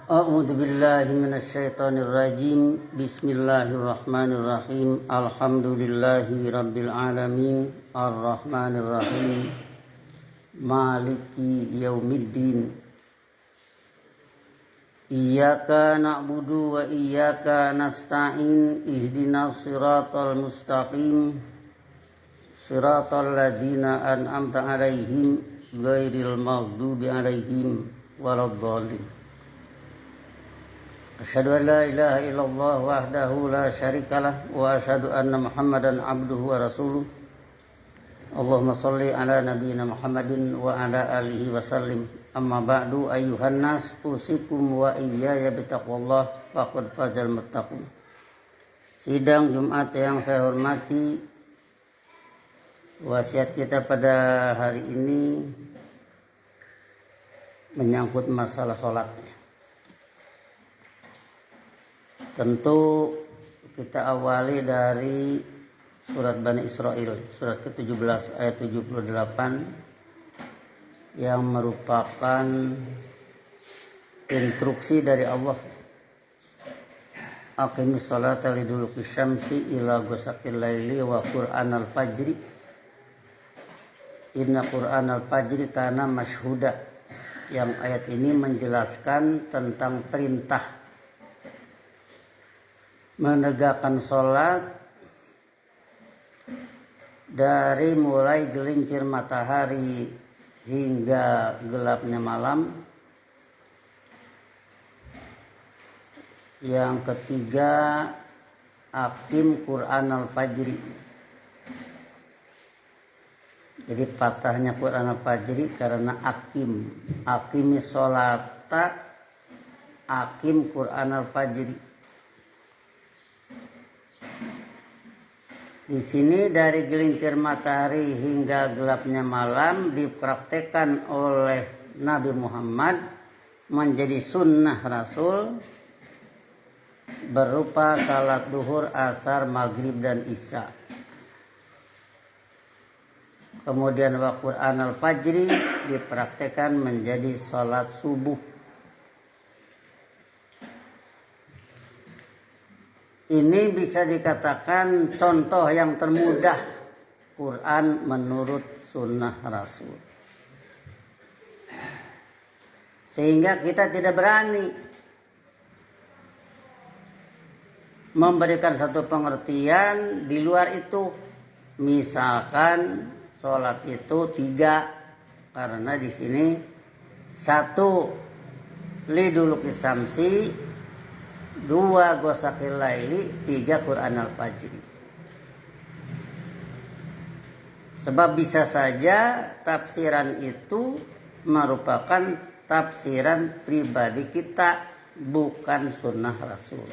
A'udzu billahi minasyaitonir rajim. Bismillahirrahmanirrahim. Alhamdulillahi rabbil alamin. Arrahmanir rahim. Maliki yaumiddin. Iyyaka na'budu wa iyyaka nasta'in. Ihdinas siratal mustaqim. Siratal ladzina an'amta 'alaihim ghairil maghdubi 'alaihim waladdallin. Asyhadu an la ilaha illallah wahdahu la syarikalah wa asyhadu anna Muhammadan abduhu wa rasuluh. Allahumma shalli ala nabiyyina Muhammadin wa ala alihi wa sallim. Amma ba'du ayyuhan nas usikum wa iyaya bitaqwallah faqad fazal muttaqun. Sidang Jumat yang saya hormati, wasiat kita pada hari ini menyangkut masalah sholat. Tentu kita awali dari surat Bani Israil, surat ke-17 ayat 78 yang merupakan instruksi dari Allah. Aqimis sholata liduluki syamsi ila ghasaqil laili wa qur'anal fajri. Inna qur'anal fajri kana masyhuda. Yang ayat ini menjelaskan tentang perintah menegakkan sholat dari mulai gelincir matahari hingga gelapnya malam. Yang ketiga, aqim Qur'an al-fajri. Jadi patahnya Qur'an al-fajri karena aqimis sholata, aqim Qur'an al-fajri. Di sini dari gelincir matahari hingga gelapnya malam dipraktekkan oleh Nabi Muhammad menjadi sunnah Rasul berupa salat duhur, asar, maghrib dan isya. Kemudian wa Qur'an al-fajri dipraktekkan menjadi salat subuh. Ini bisa dikatakan contoh yang termudah Quran menurut sunnah Rasul. Sehingga kita tidak berani memberikan satu pengertian di luar itu. Misalkan sholat itu 3, karena di sini 1 liduluki samsi, 2 ghasaqil laili, 3 Qur'an al-fajri. Sebab bisa saja tafsiran itu merupakan tafsiran pribadi kita, bukan sunnah Rasul.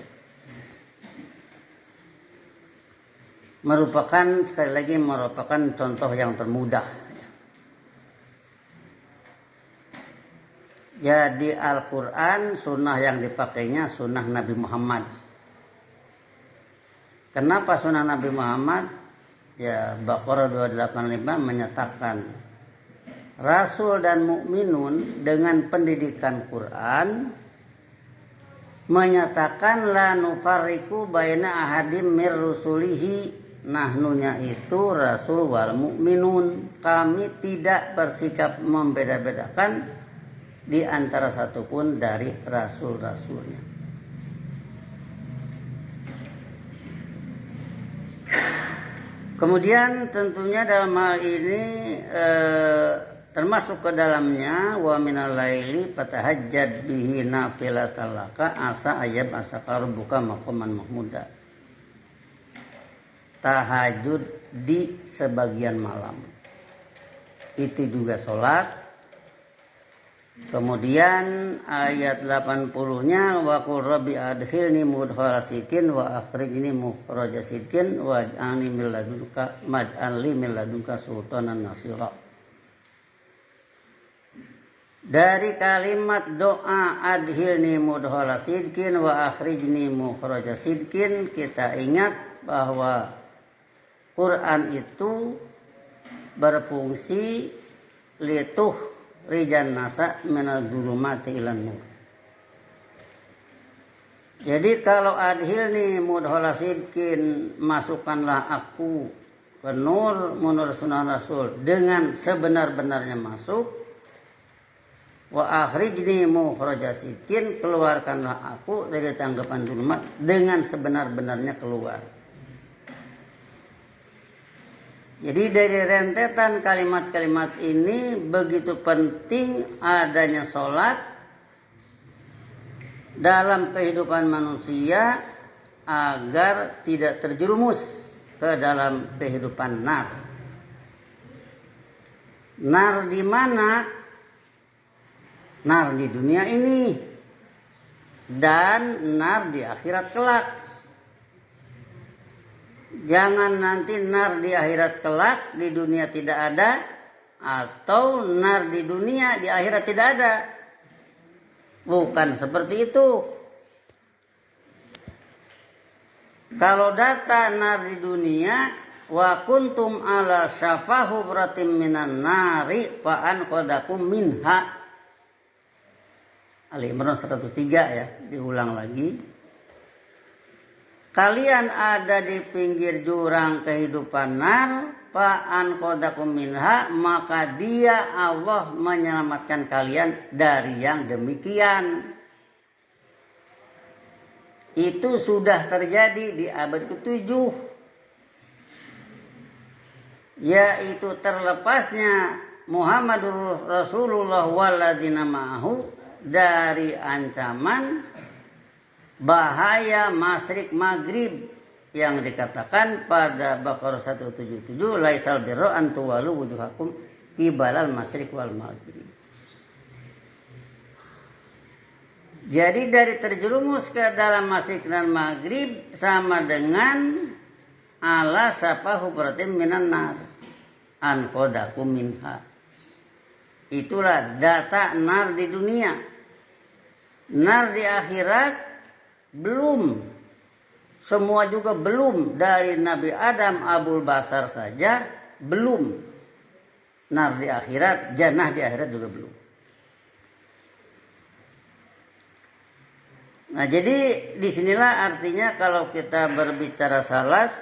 Sekali lagi merupakan contoh yang termudah. Jadi Al-Quran sunnah yang dipakainya sunnah Nabi Muhammad. Kenapa sunnah Nabi Muhammad? Ya, Baqarah 285 menyatakan Rasul dan mukminun dengan pendidikan Quran menyatakan la nufarriqu baina ahadim mir rusulihi. Nahnunya itu Rasul wal mukminun. Kami tidak bersikap membeda-bedakan di antara satupun dari rasul-rasulnya. Kemudian tentunya dalam hal ini termasuk ke dalamnya wa minal laili fatahajjad bihi nafilatan laka asa ayyab asaka rabbuka maqaman mahmuda. Tahajud di sebagian malam. Itu juga sholat. Kemudian ayat 80-nya wa qur rabbi adkhilni mudkhala sidqin wa akhrijni mukhraja sidqin waj'alni min ladunka sultanan nasira. Dari kalimat doa adkhilni mudkhala sidqin wa akhrijni mukhraja sidqin, kita ingat bahwa Quran itu berfungsi lituh rijan nasa minal zulumati ilan nur. Jadi kalau adhilni mudhola sidkin, masukkanlah aku ke nur menurut sunnah Rasul dengan sebenar-benarnya masuk. Wa akhrijni mukhraja sidkin, keluarkanlah aku dari tanggapan zulmat dengan sebenar-benarnya keluar. Jadi dari rentetan kalimat-kalimat ini begitu penting adanya sholat dalam kehidupan manusia agar tidak terjerumus ke dalam kehidupan nar. Nar di mana? Nar di dunia ini dan nar di akhirat kelak. Jangan nanti nar di akhirat kelak di dunia tidak ada, atau nar di dunia di akhirat tidak ada. Bukan seperti itu. Kalau data nar di dunia, wa kuntum ala syafa hufratin minan nari fa anqadakum minha. Ali Imran 103 ya, diulang lagi. Kalian ada di pinggir jurang kehidupan nar, fa'an qadakum minha, maka dia Allah menyelamatkan kalian dari yang demikian. Itu sudah terjadi di abad ke-7, yaitu terlepasnya Muhammadur Rasulullah walladzina ma'ahu dari ancaman bahaya masyrik maghrib yang dikatakan pada Baqarah 177, laisal birra an tuwalu wujuhakum qibalal masyriq wal maghrib. Jadi dari terjerumus ke dalam masyrik dan maghrib sama dengan ala syafa hufratin minan nar an qadakum minha. Itulah data nar di dunia. Nar di akhirat belum, semua juga belum, dari Nabi Adam Abul Basar saja belum. Nar di akhirat, jannah di akhirat juga belum. Nah, jadi disinilah artinya kalau kita berbicara salat,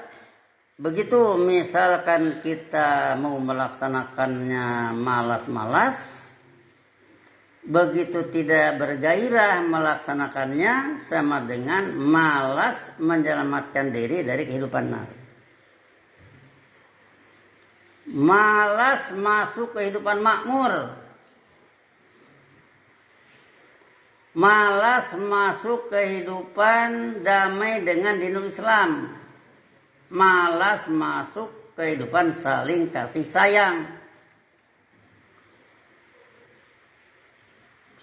begitu misalkan kita mau melaksanakannya malas-malas, begitu tidak bergairah melaksanakannya, sama dengan malas menyelamatkan diri dari kehidupan nar. Malas masuk kehidupan makmur, malas masuk kehidupan damai dengan dinul Islam, malas masuk kehidupan saling kasih sayang.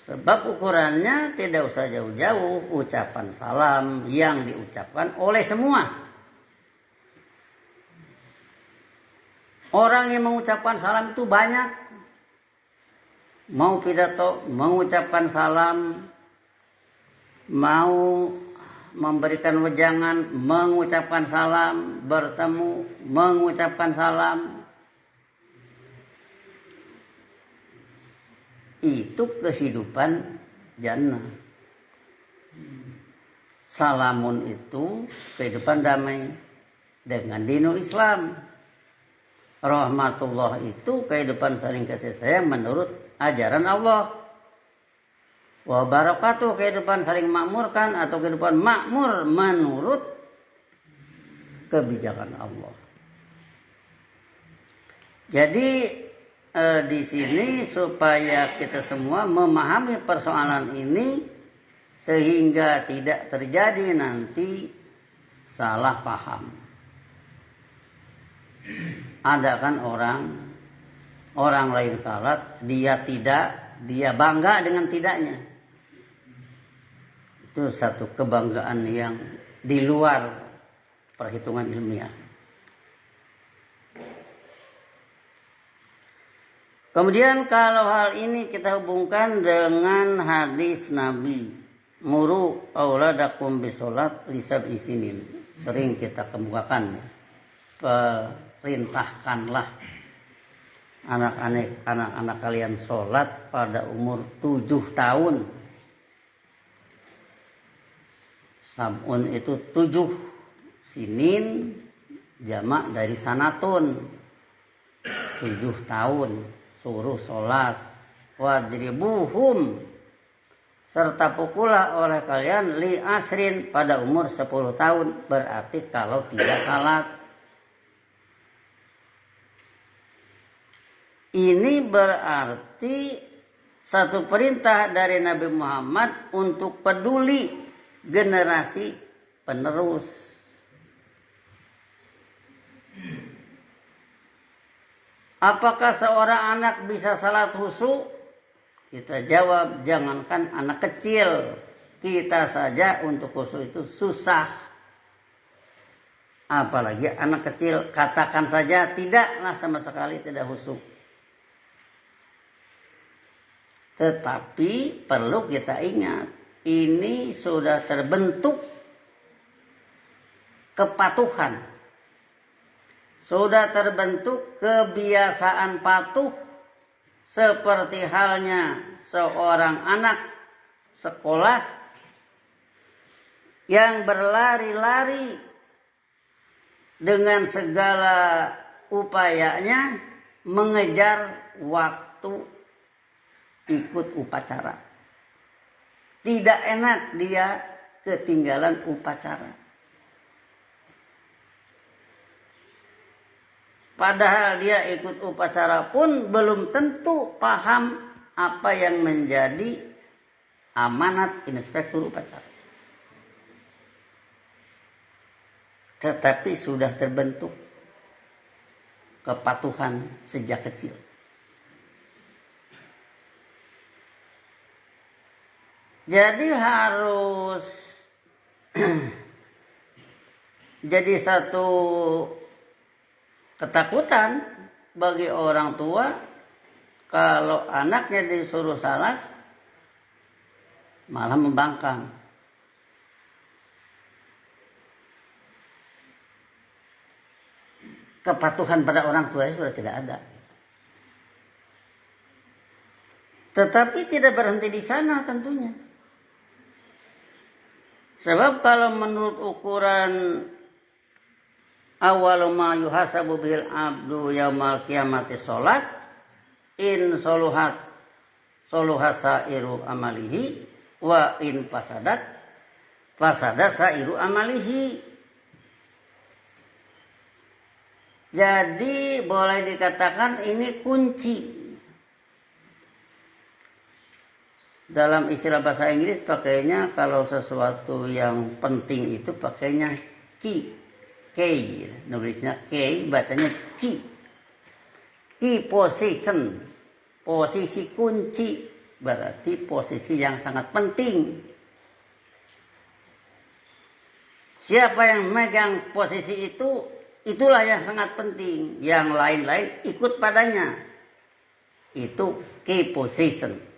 Sebab ukurannya tidak usah jauh-jauh, ucapan salam yang diucapkan oleh semua. Orang yang mengucapkan salam itu banyak. Mau pidato, mengucapkan salam, mau memberikan wejangan, mengucapkan salam, bertemu, mengucapkan salam. Itu kehidupan jannah. Salamun itu kehidupan damai dengan dinul Islam. Rahmatullah itu kehidupan saling kasih sayang menurut ajaran Allah. Wa barakatuh kehidupan saling makmurkan atau kehidupan makmur menurut kebijakan Allah. Jadi di sini supaya kita semua memahami persoalan ini sehingga tidak terjadi nanti salah paham. Ada kan orang lain salat, dia tidak, dia bangga dengan tidaknya. Itu satu kebanggaan yang di luar perhitungan ilmiah. Kemudian kalau hal ini kita hubungkan dengan hadis Nabi, muru auladakum bisolat lisab isinin. Sering kita kemukakan, perintahkanlah anak-anak kalian sholat pada umur 7 tahun. Sab'un itu 7. Sinin jamak dari sanatun. 7 tahun. Suruh sholat. Wadribuhum. Serta pukullah oleh kalian li asrin pada umur 10 tahun. Berarti kalau tidak salat. Ini berarti satu perintah dari Nabi Muhammad untuk peduli generasi penerus. Apakah seorang anak bisa salat khusyuk? Kita jawab, jangankan anak kecil, kita saja untuk khusyuk itu susah. Apalagi anak kecil, katakan saja tidaklah sama sekali tidak khusyuk. Tetapi perlu kita ingat, ini sudah terbentuk kepatuhan. Sudah terbentuk kebiasaan patuh seperti halnya seorang anak sekolah yang berlari-lari dengan segala upayanya mengejar waktu ikut upacara. Tidak enak dia ketinggalan upacara. Padahal dia ikut upacara pun belum tentu paham apa yang menjadi amanat inspektur upacara. Tetapi sudah terbentuk kepatuhan sejak kecil. Jadi harus jadi satu ketakutan bagi orang tua kalau anaknya disuruh salat malah membangkang. Kepatuhan pada orang tua sudah tidak ada. Tetapi tidak berhenti di sana tentunya. Sebab kalau menurut ukuran awalu ma yuhasabu bil abdu yaumal qiyamati sholat in soluhat sairu amalihi wa in fasadat sairu amalihi. Jadi boleh dikatakan ini kunci. Dalam istilah bahasa Inggris pakainya kalau sesuatu yang penting itu pakainya key. Key, nulisnya key, bacanya key. Key position, posisi kunci, berarti posisi yang sangat penting. Siapa yang megang posisi itu, itulah yang sangat penting. Yang lain-lain ikut padanya. Itu key position.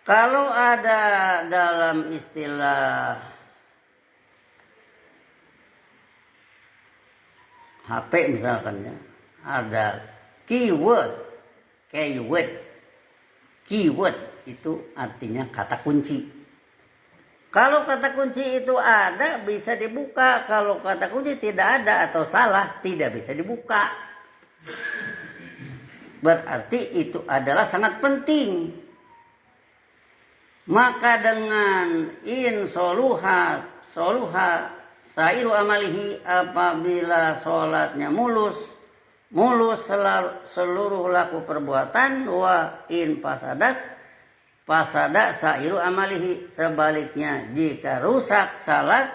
Kalau ada dalam istilah HP misalkan ya, ada keyword itu artinya kata kunci. Kalau kata kunci itu ada bisa dibuka, kalau kata kunci tidak ada atau salah tidak bisa dibuka. Berarti itu adalah sangat penting. Maka dengan in soluha sairu amalihi, apabila sholatnya mulus seluruh laku perbuatan, wa in fasada sairu amalihi, sebaliknya jika rusak salat,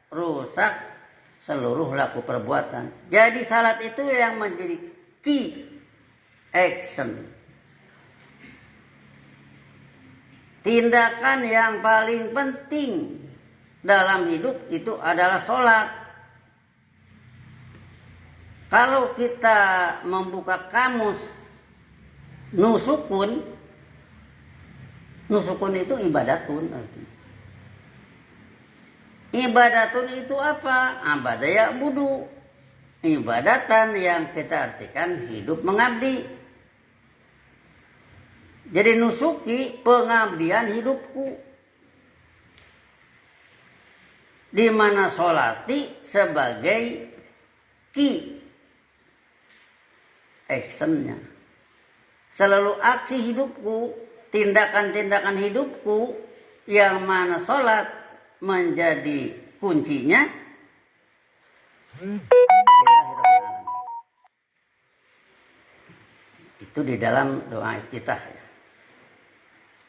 rusak seluruh laku perbuatan. Jadi salat itu yang menjadi key action. Tindakan yang paling penting dalam hidup itu adalah sholat. Kalau kita membuka kamus nusukun itu ibadatun. Ibadatun itu apa? Abadaya budu. Ibadatan yang kita artikan hidup mengabdi. Jadi nusuki pengabdian hidupku. di mana sholati sebagai key actionnya. Selalu aksi hidupku, tindakan-tindakan hidupku yang mana sholat menjadi kuncinya. Itu di dalam doa iftitah.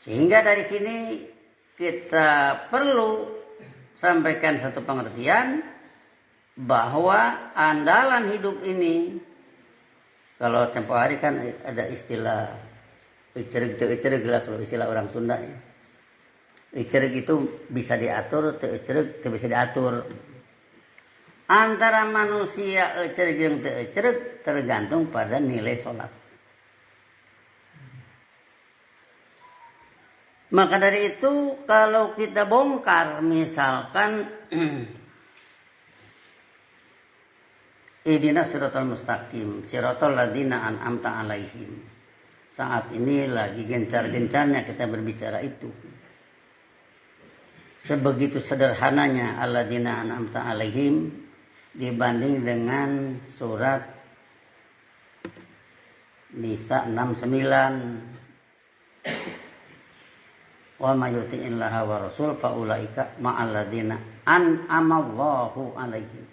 Sehingga dari sini kita perlu sampaikan satu pengertian bahwa andalan hidup ini, kalau tempo hari kan ada istilah icerig lah kalau istilah orang Sunda ya. Icerig itu bisa diatur, icerig bisa diatur. Antara manusia icerig yang icerig tergantung pada nilai sholat. Maka dari itu kalau kita bongkar misalkan ihdinas siratal mustaqim, siratal ladzina an'amta alaihim. Saat ini lagi gencar-gencarnya kita berbicara itu. Sebegitu sederhananya alladzina an'amta alaihim dibanding dengan surat Nisa 69. Wa may yuti'illaha wa rasul fa ulaika ma'al ladzina an'amallahu alaihim.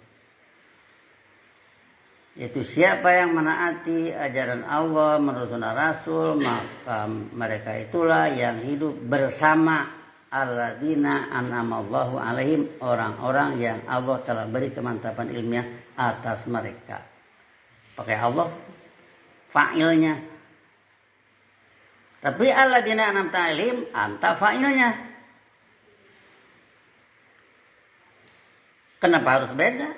Yaitu siapa yang menaati ajaran Allah menurut sunnah Rasul, maka mereka itulah yang hidup bersama alladzina an'amallahu alaihim, orang-orang yang Allah telah beri kemantapan ilmiah atas mereka. Pakai Allah fa'ilnya. Tapi alladzina an'amta alaihim anta fa'ilnya. Kenapa harus beda?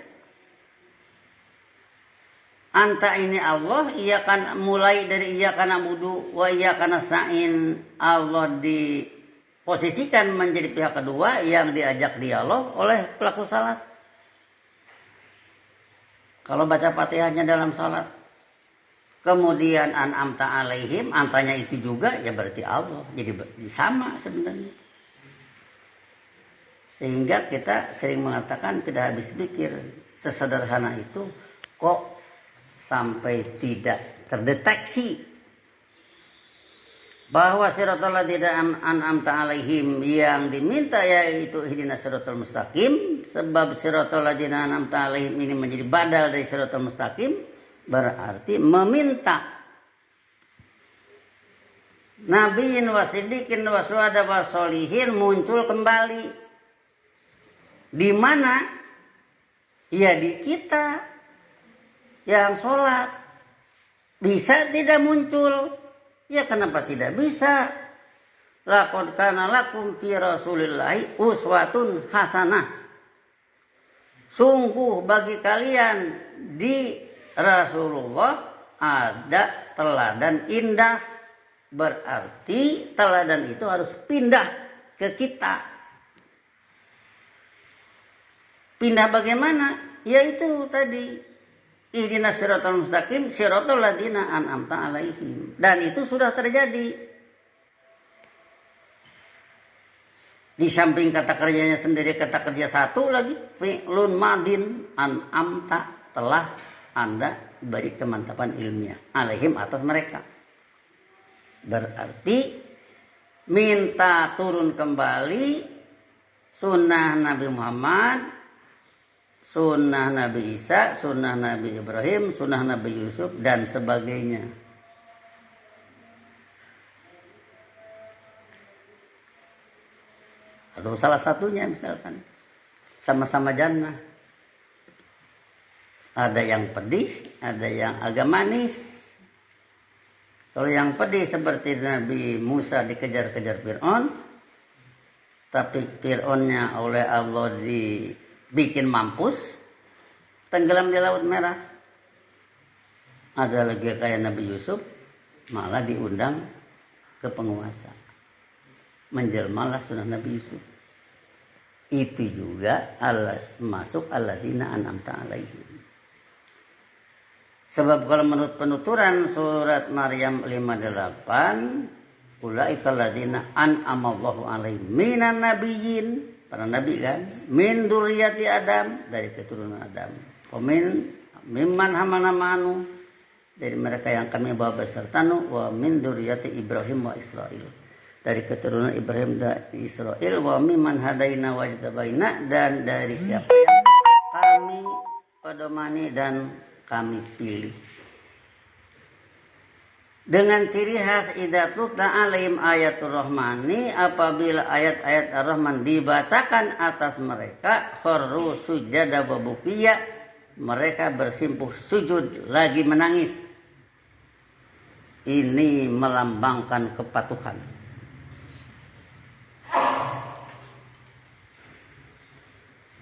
Anta ini Allah, ia kan mulai dari ia kana budu wa ia kana nasta'in. Allah diposisikan menjadi pihak kedua yang diajak dialog oleh pelaku salat. Kalau baca Fatihahnya dalam salat, kemudian an'amta alaihim, antanya itu juga, ya berarti Allah. Jadi sama sebenarnya. Sehingga kita sering mengatakan tidak habis pikir, sesederhana itu kok sampai tidak terdeteksi bahwa siratal ladzina an'amta alaihim yang diminta yaitu ihdinas siratal mustaqim. Sebab siratal ladzina an'amta alaihim ini menjadi badal dari siratal mustaqim, berarti meminta nabiyin wa siddiqin wa syuhada wa sholihin muncul kembali. Di mana? Ya di kita yang sholat. Bisa tidak muncul? Ya kenapa tidak bisa? Laqad kana lakum fi rasulillahi uswatun hasanah. Sungguh bagi kalian di Rasulullah ada teladan indah. Berarti teladan itu harus pindah ke kita. Pindah bagaimana? Yaitu tadi ihdinas siratal mustaqim siratal ladzina an'amta alaihim. Dan itu sudah terjadi. Di samping kata kerjanya sendiri, kata kerja satu lagi fi'lun madin an'amta, telah Anda beri kemantapan ilmiah alaihim, atas mereka. Berarti minta turun kembali sunnah Nabi Muhammad, sunnah Nabi Isa, sunnah Nabi Ibrahim, sunnah Nabi Yusuf, dan sebagainya. Atau salah satunya misalkan sama-sama jannah. Ada yang pedih, ada yang agak manis. Kalau yang pedih seperti Nabi Musa dikejar-kejar Fir'aun, tapi Fir'aunnya oleh Allah dibikin mampus, tenggelam di Laut Merah. Ada lagi kayak Nabi Yusuf, malah diundang ke penguasa. Menjelmalah sunnah Nabi Yusuf. Itu juga masuk alladzina an'amta alaihim. Sebab kalau menurut penuturan surat Maryam 58, ulaika alladzina an'amallahu alaihim minan nabiyyin, para nabi kan, min dzurriyyati Adam, dari keturunan Adam, wa mimman hamalna ma'anu, dari mereka yang kami bawa besertanu, wa min dzurriyyati Ibrahim wa Israil, dari keturunan Ibrahim dan Israil, wa mimman hadaina wa jtabaina, dan dari siapa yang kami pedomani dan kami pilih. Dengan ciri khas idza tutla alaihim ayatul rahmani, apabila ayat-ayat ar-rahman dibacakan atas mereka, kharru sujada wa bukiya, mereka bersimpuh sujud lagi menangis. Ini melambangkan kepatuhan.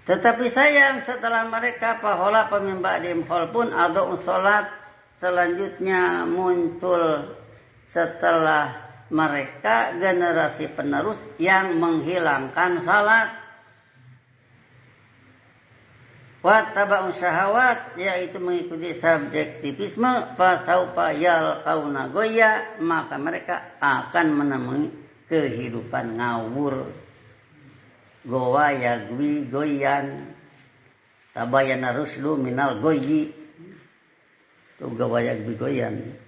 Tetapi sayang, setelah mereka pahola pemimbadim hol pun adau sholat, selanjutnya muncul setelah mereka generasi penerus yang menghilangkan salat. Wattaba'u syahawat, yaitu mengikuti subjektivisme, fasaufa yalqauna goya, maka mereka akan menemui kehidupan ngawur. Gowa yagwi goyan, tabayana ruslu minal goyi, itu gowa yagwi goyan.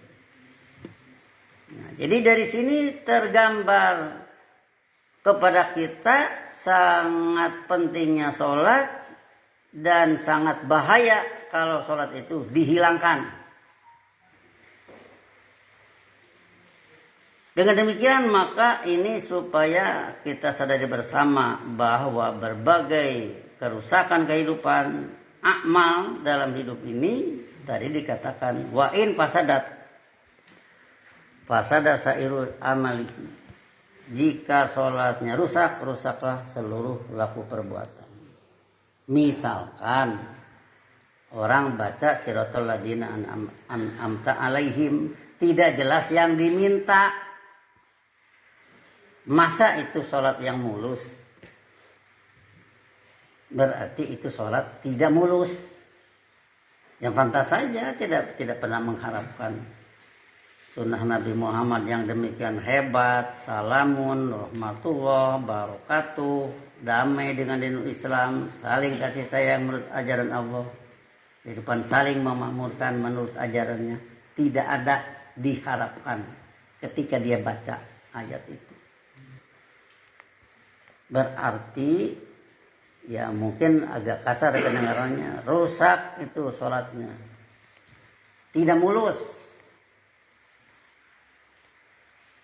Nah, jadi dari sini tergambar kepada kita sangat pentingnya sholat dan sangat bahaya kalau sholat itu dihilangkan. Dengan demikian maka ini supaya kita sadari bersama bahwa berbagai kerusakan kehidupan amal dalam hidup ini tadi dikatakan wa in fasada sairul amali. Jika sholatnya rusak, rusaklah seluruh laku perbuatan. Misalkan orang baca siratal ladzina an'amta alaihim, tidak jelas yang diminta. Masa itu sholat yang mulus? Berarti itu sholat tidak mulus. Yang pantas saja, tidak pernah mengharapkan sunnah Nabi Muhammad yang demikian hebat, salamun, rahmatullah, barakatuh, damai dengan dinul Islam, saling kasih sayang menurut ajaran Allah, kehidupan saling memakmurkan menurut ajarannya, tidak ada diharapkan ketika dia baca ayat itu. Berarti ya mungkin agak kasar kedengarannya, rusak itu sholatnya, tidak mulus.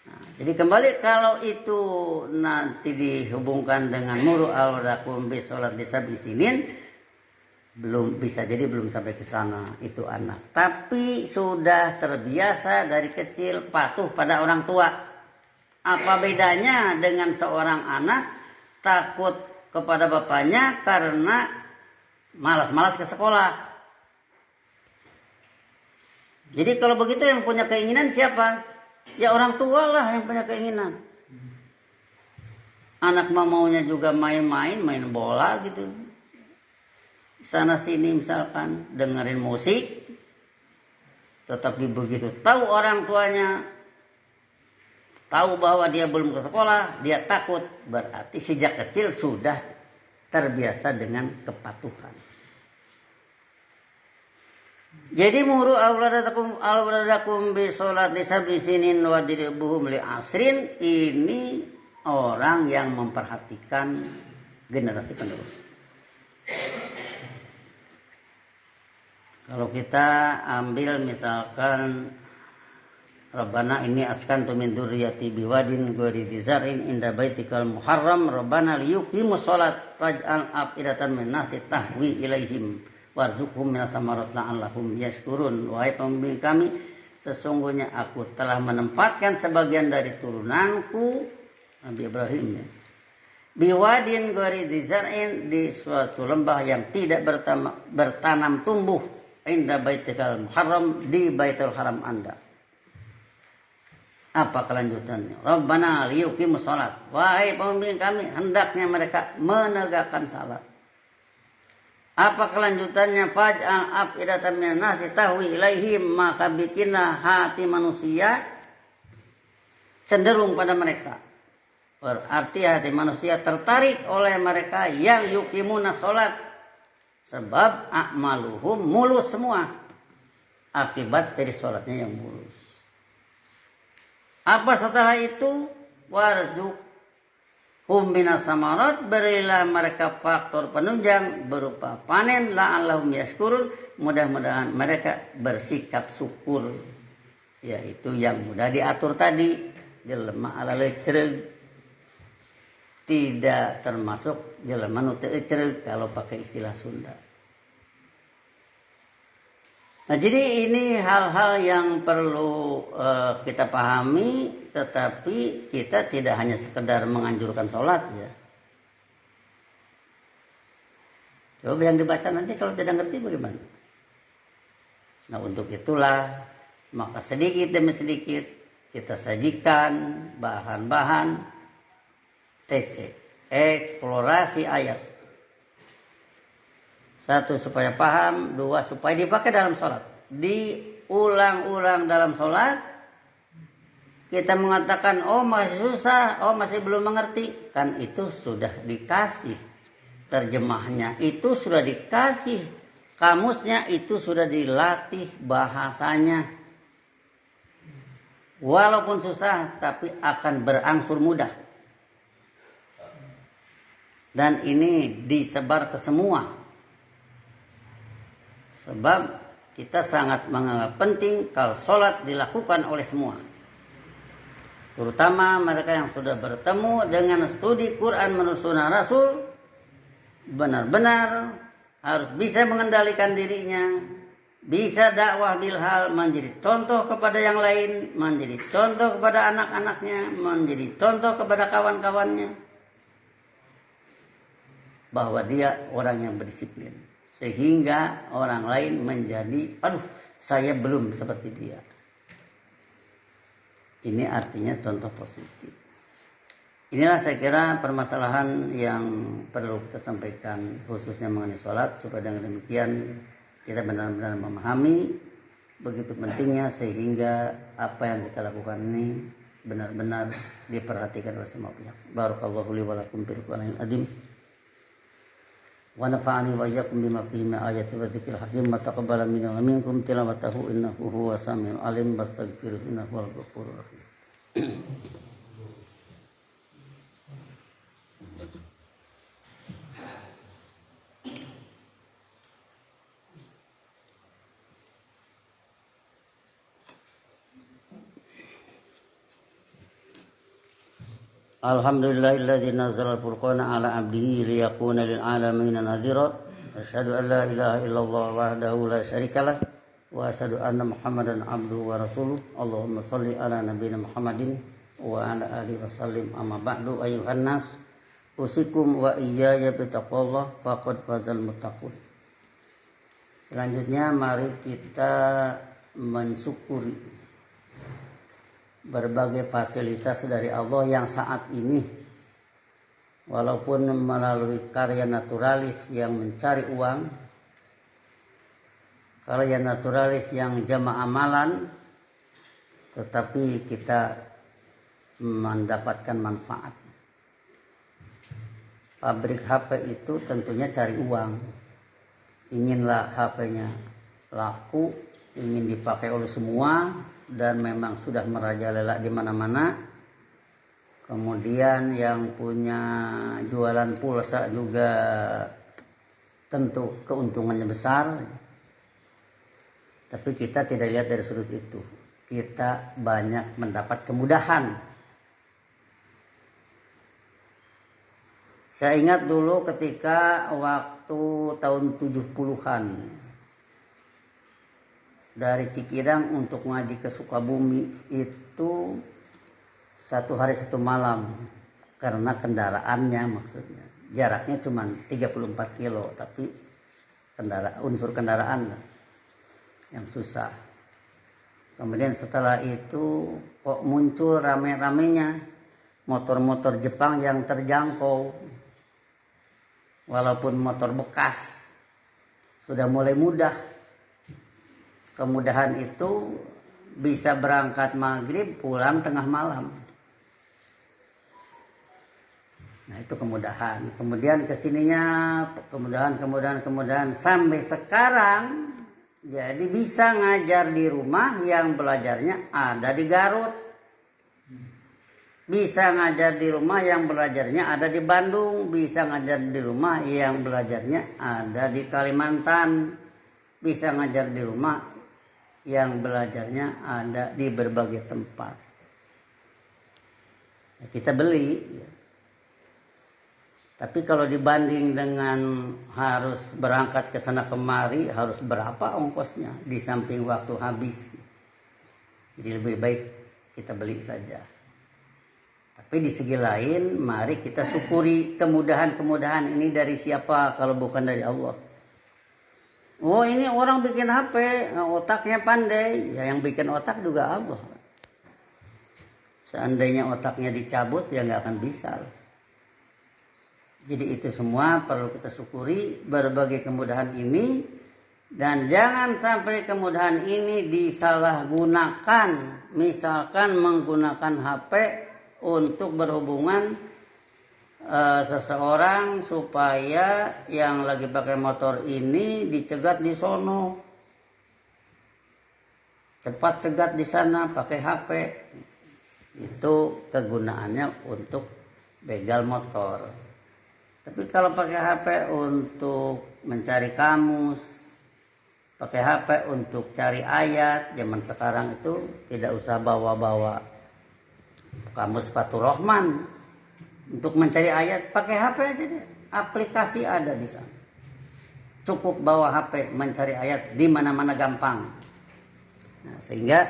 Nah, jadi kembali kalau itu nanti dihubungkan dengan muru awadakum bi sholat disab'i sinin, belum bisa, jadi belum sampai ke sana itu anak. Tapi sudah terbiasa dari kecil patuh pada orang tua. Apa bedanya dengan seorang anak takut kepada bapaknya karena malas-malas ke sekolah? Jadi kalau begitu yang punya keinginan siapa? Ya orang tua lah yang punya keinginan. Anak maunya juga main bola gitu. Sana sini misalkan dengerin musik. Tetapi begitu tahu orang tuanya, tahu bahwa dia belum ke sekolah, dia takut. Berarti sejak kecil sudah terbiasa dengan kepatuhan. Jadi muru awladakum bi sholat li sab'i sinin wa diribuhum li asrin, ini orang yang memperhatikan generasi penerus. Kalau kita ambil misalkan Rabbana inni askantu min dzurriyyati biwadin ghairi dzar'in inda baitikal muharram Rabbana liyuqimus sholat faj'al afidatan min nasi tahwi ilaihim warzuqhum minas samarat la'allahum yashkurun. Wahai pembimbing kami, sesungguhnya aku telah menempatkan sebagian dari turunanku Nabi Ibrahim ya, biwadin ghairi dzar'in, di suatu lembah yang tidak bertanam tumbuh, inda baitikal muharram, di baitul haram Anda. Apa kelanjutannya? Rabbana liyuqimus sholat. Wahai pembimbing kami, hendaknya mereka menegakkan salat. Apa kelanjutannya? Faj'al afidatan minan nasi tahwi ilaihim, maka bikinlah hati manusia cenderung pada mereka. Berarti hati manusia tertarik oleh mereka yang yuqimuna sholat. Sebab a'maluhum mulus semua. Akibat dari sholatnya yang mulus. Apa setelah itu? Warzuqhum minas samarat. Berilah mereka faktor penunjang berupa panen. La'allahum yashkurun. Mudah-mudahan mereka bersikap syukur. Yaitu yang mudah diatur tadi. Jelema ala lecreg. Tidak termasuk jelema nu teu ecreg kalau pakai istilah Sunda. Nah, jadi ini hal-hal yang perlu kita pahami, tetapi kita tidak hanya sekedar menganjurkan sholat ya. Coba yang dibaca nanti kalau tidak ngerti bagaimana? Nah, untuk itulah maka sedikit demi sedikit kita sajikan bahan-bahan TC, eksplorasi ayat. 1 supaya paham, 2 supaya dipakai dalam sholat. Diulang-ulang dalam sholat. Kita mengatakan, oh masih susah, oh masih belum mengerti. Kan itu sudah dikasih terjemahnya, itu sudah dikasih kamusnya, itu sudah dilatih bahasanya. Walaupun susah, tapi akan berangsur mudah. Dan ini disebar ke semua. Sebab kita sangat menganggap penting kalau sholat dilakukan oleh semua. Terutama mereka yang sudah bertemu dengan studi Quran menurut sunnah Rasul. Benar-benar harus bisa mengendalikan dirinya. Bisa dakwah bilhal, menjadi contoh kepada yang lain. Menjadi contoh kepada anak-anaknya. Menjadi contoh kepada kawan-kawannya. Bahwa dia orang yang berdisiplin. Sehingga orang lain menjadi, aduh saya belum seperti dia. Ini artinya contoh positif. Inilah saya kira permasalahan yang perlu kita sampaikan khususnya mengenai sholat. Supaya dengan demikian kita benar-benar memahami begitu pentingnya. Sehingga apa yang kita lakukan ini benar-benar diperhatikan oleh semua pihak. Barakallahu li wa lakum fil Qur'anil azim. Wa nafa'ani wa iyyakum bima fihi min ayati wa dzikril hakim wa taqabbala minna wa minkum tilawatahu innahu huwas samiul alim wastaghfiruhu innahu huwal ghafurur rahim. Alhamdulillahilladzi nazzala al-furqana ala 'abdihi liyakuna lil 'alamin nadhira. Asyhadu an la ilaha illallah wahdahu la syarikalah wa asyhadu anna Muhammadan 'abduhu wa rasuluh. Allahumma shalli ala nabiyyina Muhammadin wa ala alihi wasallim. Amma ba'du ayyuhan nas usikum wa iyaya bittaqwallah faqad fazal muttaqun. Selanjutnya mari kita mensyukuri berbagai fasilitas dari Allah yang saat ini walaupun melalui karya naturalis yang mencari uang, karya naturalis yang jamaah amalan, tetapi kita mendapatkan manfaat. Pabrik HP itu tentunya cari uang, inginlah HP-nya laku, ingin dipakai oleh semua, dan memang sudah merajalela di mana-mana. Kemudian yang punya jualan pulsa juga tentu keuntungannya besar. Tapi kita tidak lihat dari sudut itu. Kita banyak mendapat kemudahan. Saya ingat dulu ketika waktu tahun 70-an. Dari Cikidang untuk ngaji ke Sukabumi itu 1 hari 1 malam. Karena kendaraannya maksudnya. Jaraknya cuma 34 kilo. Tapi unsur kendaraan lah yang susah. Kemudian setelah itu kok muncul rame-ramenya motor-motor Jepang yang terjangkau. Walaupun motor bekas sudah mulai mudah. Kemudahan itu bisa berangkat maghrib pulang tengah malam. Nah itu kemudahan. Kemudian kesininya kemudahan sampai sekarang. Jadi bisa ngajar di rumah yang belajarnya ada di Garut. Bisa ngajar di rumah yang belajarnya ada di Bandung. Bisa ngajar di rumah yang belajarnya ada di Kalimantan. Bisa ngajar di rumah yang belajarnya ada di berbagai tempat. Ya, kita beli. Ya. Tapi kalau dibanding dengan harus berangkat ke sana kemari, harus berapa ongkosnya di samping waktu habis. Jadi lebih baik kita beli saja. Tapi di segi lain, mari kita syukuri kemudahan-kemudahan ini dari siapa kalau bukan dari Allah. Oh ini orang bikin HP, otaknya pandai. Ya yang bikin otak juga Allah. Seandainya otaknya dicabut, ya nggak akan bisa. Jadi itu semua perlu kita syukuri berbagai kemudahan ini. Dan jangan sampai kemudahan ini disalahgunakan. Misalkan menggunakan HP untuk berhubungan seseorang supaya yang lagi pakai motor ini dicegat di sono. Cepat cegat di sana pakai HP. Itu kegunaannya untuk begal motor. Tapi kalau pakai HP untuk mencari kamus, pakai HP untuk cari ayat, zaman sekarang itu tidak usah bawa-bawa kamus Fathur Rahman untuk mencari ayat, pakai HP aja deh. Aplikasi ada di sana. Cukup bawa HP mencari ayat di mana-mana gampang. Nah, sehingga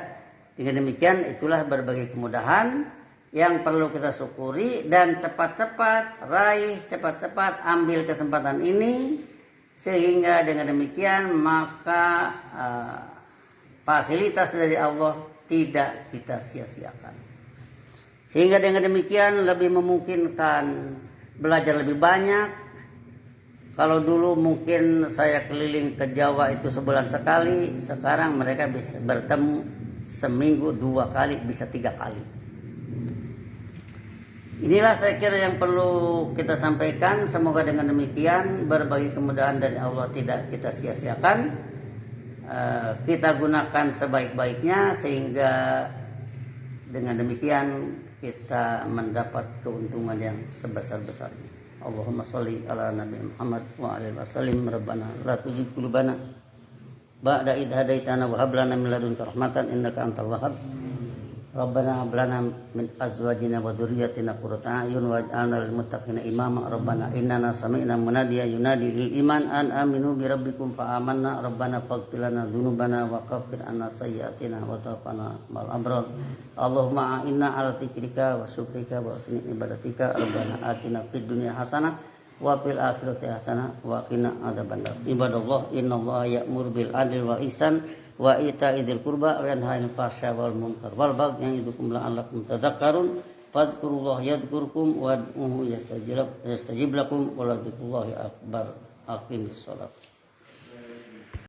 dengan demikian itulah berbagai kemudahan yang perlu kita syukuri dan cepat-cepat raih, cepat-cepat ambil kesempatan ini sehingga dengan demikian maka fasilitas dari Allah tidak kita sia-siakan. Sehingga dengan demikian lebih memungkinkan belajar lebih banyak. Kalau dulu mungkin saya keliling ke Jawa itu sebulan sekali, sekarang mereka bisa bertemu seminggu 2 kali, bisa 3 kali. Inilah saya kira yang perlu kita sampaikan. Semoga dengan demikian berbagai kemudahan dari Allah tidak kita sia-siakan. Kita gunakan sebaik-baiknya sehingga dengan demikian kita mendapat keuntungan yang sebesar-besarnya. Allahumma sholli ala Nabi Muhammad wa alihi wasallim. Rabbana la tuzigh qulubana ba'da idh hadaitana wa hab lana min ladunka rahmatan innaka antal wahhab. Rabbana hab lana min azwajina wa dhurriyyatina qurrata a'yun waj'alna lil muttaqina imama. Rabbana innana sami'na munadiyan yunadi lil iman an aminu bi rabbikum fa amanna. Rabbana faghfir lana dzunubana wa kaffir 'anna sayyi'atina wa tawaffana ma'al abrar. Allahumma a'inna 'ala dzikrika wa syukrika wa husni ibadatika. Rabbana atina fid dunya hasanah wa fil akhirati hasanah wa qina adzabannar. Ibadallah innallaha ya'muru bil 'adli wal ihsan wa ita'i dzil qurba wa yanha 'anil fahsya'i wal munkar wal baghi ya'idukum la'allakum tadhakkarun fadhkurullaha yadhkurkum wad'uhu yastajib lakum wa la dzikrullahi akbar. Aqimis shalah.